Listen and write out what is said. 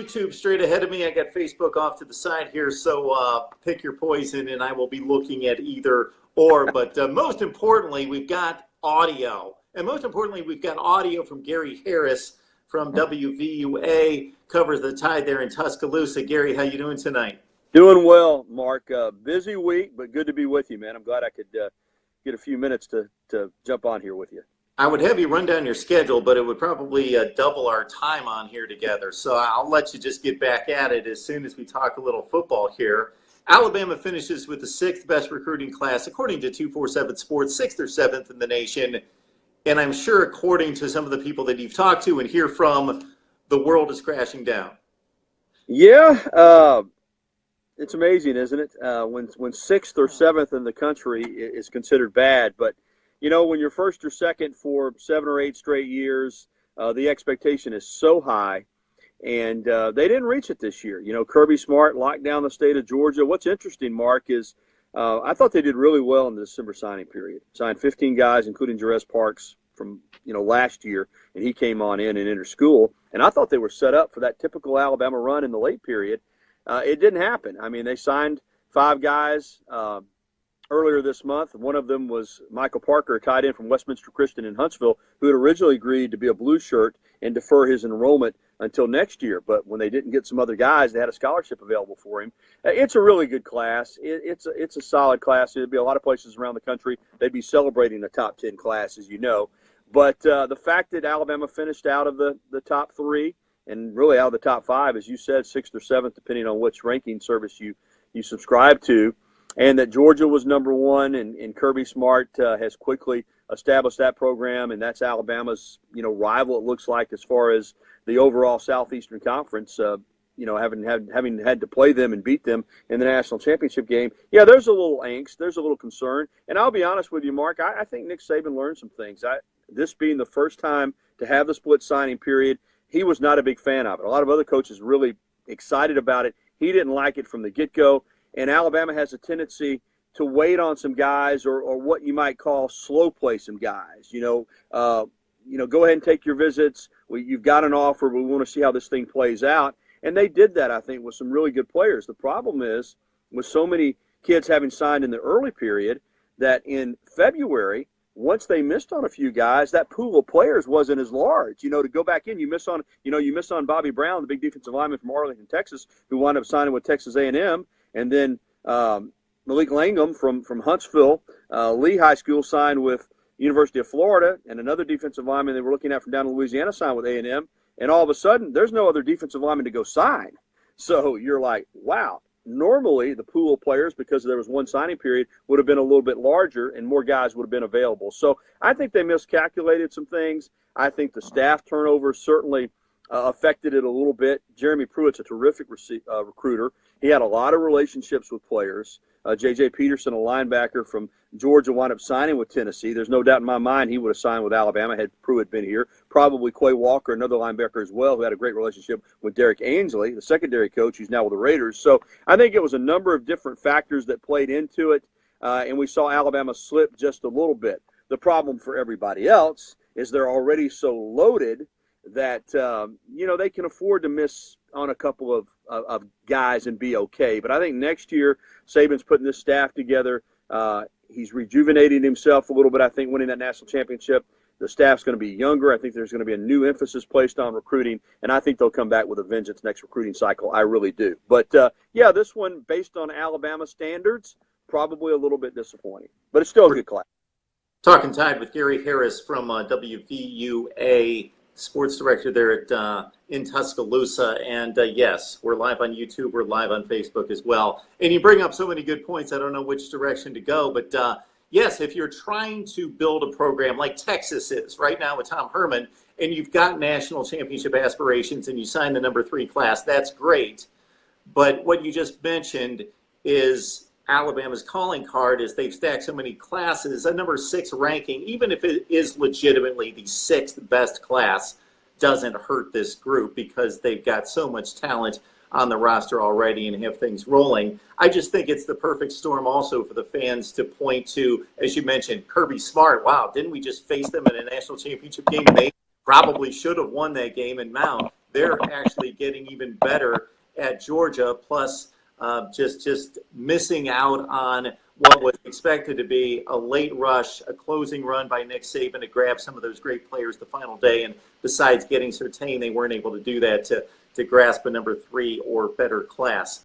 YouTube straight ahead of me. I got Facebook off to the side here, so pick your poison, and I will be looking at either or. But most importantly, we've got audio. And most importantly, we've got audio from Gary Harris from WVUA, covers the Tide there in Tuscaloosa. Gary, how you doing tonight? Doing well, Mark. Busy week, but good to be with you, man. I'm glad I could get a few minutes to jump on here with you. I would have you run down your schedule, but it would probably double our time on here together. So I'll let you just get back at it as soon as we talk a little football here. Alabama finishes with the sixth best recruiting class, according to 247 Sports, sixth or seventh in the nation. And I'm sure, according to some of the people that you've talked to and hear from, the world is crashing down. Yeah, it's amazing, isn't it? When sixth or seventh in the country is considered bad, but you know, when you're first or second for 7 or 8 straight years, the expectation is so high, and they didn't reach it this year. You know, Kirby Smart locked down the state of Georgia. What's interesting, Mark, is I thought they did really well in the December signing period. Signed 15 guys, including Jerez Parks from, last year, and he came on in and entered school. And I thought they were set up for that typical Alabama run in the late period. It didn't happen. I mean, they signed 5 guys earlier this month. One of them was Michael Parker, a tight end from Westminster Christian in Huntsville, who had originally agreed to be a blue shirt and defer his enrollment until next year. But when they didn't get some other guys, they had a scholarship available for him. It's a really good class. It's a solid class. There'd be a lot of places around the country they'd be celebrating the top 10 class, as you know. But the fact that Alabama finished out of the top 3 and really out of the top 5, as you said, 6th or 7th, depending on which ranking service you subscribe to, and that Georgia was number 1, and Kirby Smart has quickly established that program, and that's Alabama's rival, it looks like, as far as the overall Southeastern Conference. Having had to play them and beat them in the national championship game, yeah, there's a little angst, there's a little concern, and I'll be honest with you, Mark, I think Nick Saban learned some things. This being the first time to have the split signing period, he was not a big fan of it. A lot of other coaches really excited about it. He didn't like it from the get-go. And Alabama has a tendency to wait on some guys, or what you might call slow play some guys. Go ahead and take your visits. You've got an offer. We want to see how this thing plays out. And they did that, I think, with some really good players. The problem is, with so many kids having signed in the early period, that in February, once they missed on a few guys, that pool of players wasn't as large. To go back in, you miss on Bobby Brown, the big defensive lineman from Arlington, Texas, who wound up signing with Texas A&M. And then Malik Langham from Huntsville, Lee High School, signed with University of Florida, and another defensive lineman they were looking at from down in Louisiana signed with A&M. And all of a sudden, there's no other defensive lineman to go sign. So you're like, wow. Normally, the pool of players, because there was one signing period, would have been a little bit larger, and more guys would have been available. So I think they miscalculated some things. I think the staff turnover certainly affected it a little bit. Jeremy Pruitt's a terrific recruiter. He had a lot of relationships with players. J.J. Peterson, a linebacker from Georgia, wound up signing with Tennessee. There's no doubt in my mind he would have signed with Alabama had Pruitt been here. Probably Quay Walker, another linebacker as well, who had a great relationship with Derek Ainsley, the secondary coach, who's now with the Raiders. So I think it was a number of different factors that played into it, and we saw Alabama slip just a little bit. The problem for everybody else is they're already so loaded that they can afford to miss on a couple of guys and be okay. But I think next year Saban's putting this staff together. He's rejuvenating himself a little bit. I think winning that national championship, the staff's going to be younger. I think there's going to be a new emphasis placed on recruiting, and I think they'll come back with a vengeance next recruiting cycle. I really do. But this one, based on Alabama standards, probably a little bit disappointing, but it's still a good class. Talking Tide with Gary Harris from WVUA, sports director there at in Tuscaloosa. And yes, we're live on YouTube. We're live on Facebook as well. And you bring up so many good points. I don't know which direction to go. But yes, if you're trying to build a program like Texas is right now with Tom Herman, and you've got national championship aspirations and you sign the number 3 class, that's great. But what you just mentioned is Alabama's calling card is they've stacked so many classes. A number 6 ranking, even if it is legitimately the 6th best class, doesn't hurt this group because they've got so much talent on the roster already and have things rolling. I just think it's the perfect storm also for the fans to point to, as you mentioned, Kirby Smart. Wow, didn't we just face them in a national championship game? And they probably should have won that game in Mount. they're actually getting even better at Georgia, plus just missing out on what was expected to be a late rush, a closing run by Nick Saban to grab some of those great players the final day. And besides getting Surtain, they weren't able to do that to grasp a number 3 or better class.